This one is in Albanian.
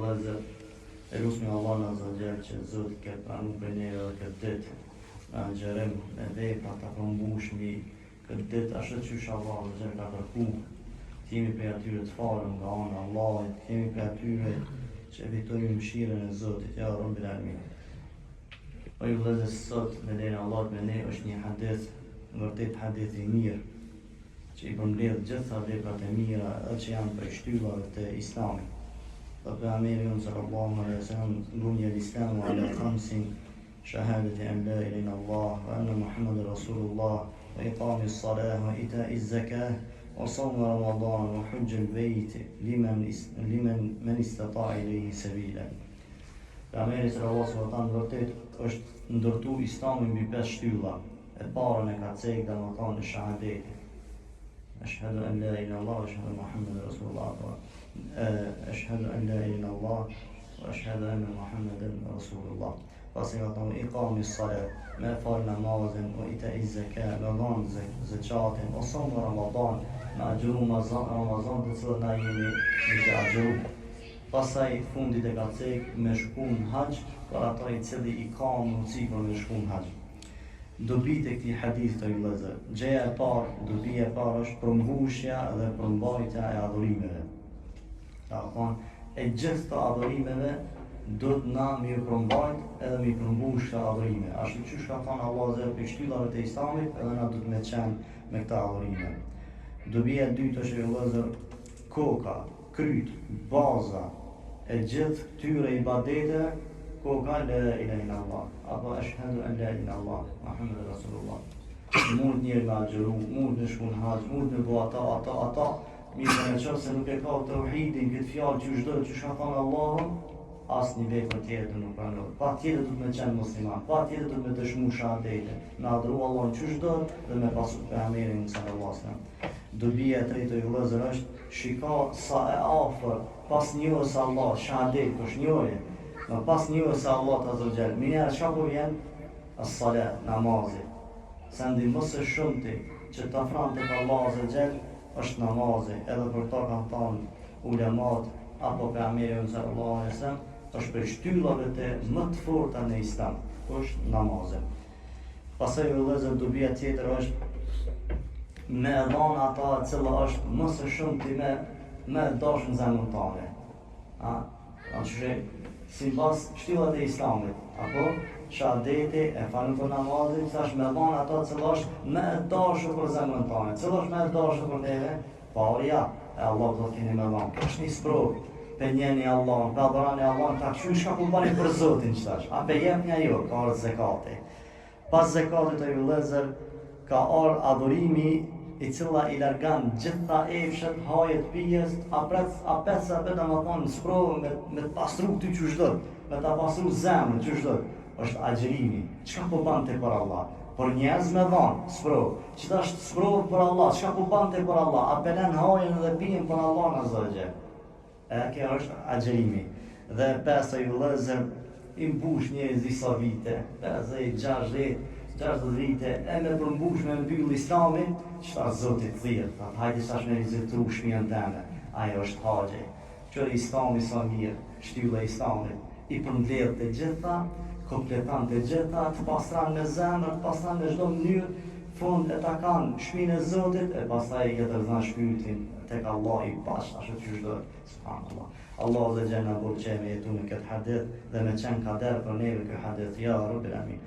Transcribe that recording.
vëllezër, e lusmi Allah në Azza që Zoti këtë pranu për neve dhe këtë ditë në agjerim me vepra të përmbushmi këtë ditë ashtë që Allah Azza ka kërku. Kemi për atyre të farëm nga anë Allahit, kemi për atyre që evitojmë mëshirën e Zotit, ja Rabbil Alamin. O ju vëllezër, sot me lejnë Allah me ne është një hadith, vërtet hadith i mirë, që i përmbledh gjitha veprat e mira që janë për shtyllave të Islamit. Dhe pejgamberi sallallahu alaihi wasallam bunja al-Islamu ala khamsin shahadati an la ilaha illallah wa anna Muhammadar Rasulullah wa iqamis salah wa ita'iz zakah wa sawm Ramadan wa hajj al-bayt liman istata'a ilayhi sabila. Pejgamberi sallallahu alaihi wasallam vërtet është ndërtu Islamin mbi 5 shtylla. E parën e ka cek domethënë shahadeti. Ashhadu an la ilaha illallah wa ashhadu anna Muhammadar Rasulullah. Ashhadu an la ilaha illallah wa ashhadu anna Muhammadan Rasulullah. Pasi ka thonë iqamis salat, me fal namazin, wa ita'iz zakat, me dhënë zakatin, o sawm Ramadan, me agjëru Ramazan të cilët na jemi të agjëru. Pastaj fundit e ka cek me shku në haxh, për ata i cili i ka mundësi për me shku në haxh. Dobit e këtij hadith të vëllezër, gjëja e parë, dobia e parë është përmbushja dhe përmbajtja e adhurimeve. E gjithë të adhurimeve do të na mi përmbajt edhe mi përmbush të adhurime. Ashtu që ka thonë Allah Azza për shtyllave të Islamit, edhe na do të me qenë me këta adhurime. Dobia e dytë është vëllezër, koka, kryt, baza e gjithë këtyre ibadeteve, koka la ilaha illallah, apo ashhadu an la ilaha illallah, Muhammadur Rasulullah. Mund njëri me agjëru, mund në shku në haxh, mund në bo ata, mirë në qëfë se nuk e ka të uhidin, këtë fjallë që është që shka thonë Allahun, asë një vepër tjetër nuk pranohet. Pa tjetër du të me qenë musliman, pa tjetër du të me dëshmu shahadetin, me adhuru Allahun që është dhe me pasu pejgamberin sallallahu alaihi wasallam. Dobia e tretë e vëllezër është shiko sa e afër pas njohjes së Allah, shahadet kush njohje. Në pas njohjes së Allah Azza wa Jall, minera çka po vjen? As-salat, namazi. Sa ndihmë së shumti që të afron tek Allah Azza wa Jall është namazi, edhe për ta kanë thonë ulemat apo pejgamberi sallallahu alaihi wasallam, është për shtyllave të më të forta në Islam, është namazi. Pastaj vëllezër, dobia tjetër është me dhënë ata e cila është më së shumti me dashën zemrën tënde. Sipas shtyllat e Islamit, apo shahadeti e falën për namazin, thash me dhënë ata që është me dashur për zemrën tënde. Cila është me dashur për neve? Paria e Allah do t'keni me dhënë. Kjo është një sprovë. Pe njeni Allah, pe adhurani Allah, ta këshu shka ku bani për Zotin qëtash. A pe jep një jo, ka arë zekati. Pas zekatit e vëllezër, ka arë adhurimi i cila i largan gjitha efshet, hajet, pijes, apet se apet më thonë sprovë me të pastru këty që shdojt, me të pastru zemrën që shdojt, është agjerimi. Qka po ban të për Allah? Për njerëz me dhanë, sprovë. Qëta është sprovë për Allah, qka po ban të për Allah? Apelen hajen dhe pijen për Allah në zëgje. Kjo është agjerimi. Dhe pesa i vëllezër, i mbush njerëz disa vite, 50, 60 vite, e me përmbush me mbyll Islamin, qëta Zotit thirr, hajde qash me vizitru shpijën teme, ajo është haxhi. Që Islami sa mirë, shtylla e Islamit, i përmbledh të gjitha, kompletan të gjitha, të pastran me zemër, të pastran me çdo mënyrë, fund e ta kanë shpinën e Zotit, e pastaj i jetërzan shpirtin tek Allah i bash, ashtu që çdo subhanallah. Allah dhe gjena bërë që me jetu në këtë hadith dhe me qenë kader për neve këtë hadith, ja Rabbil Alamin.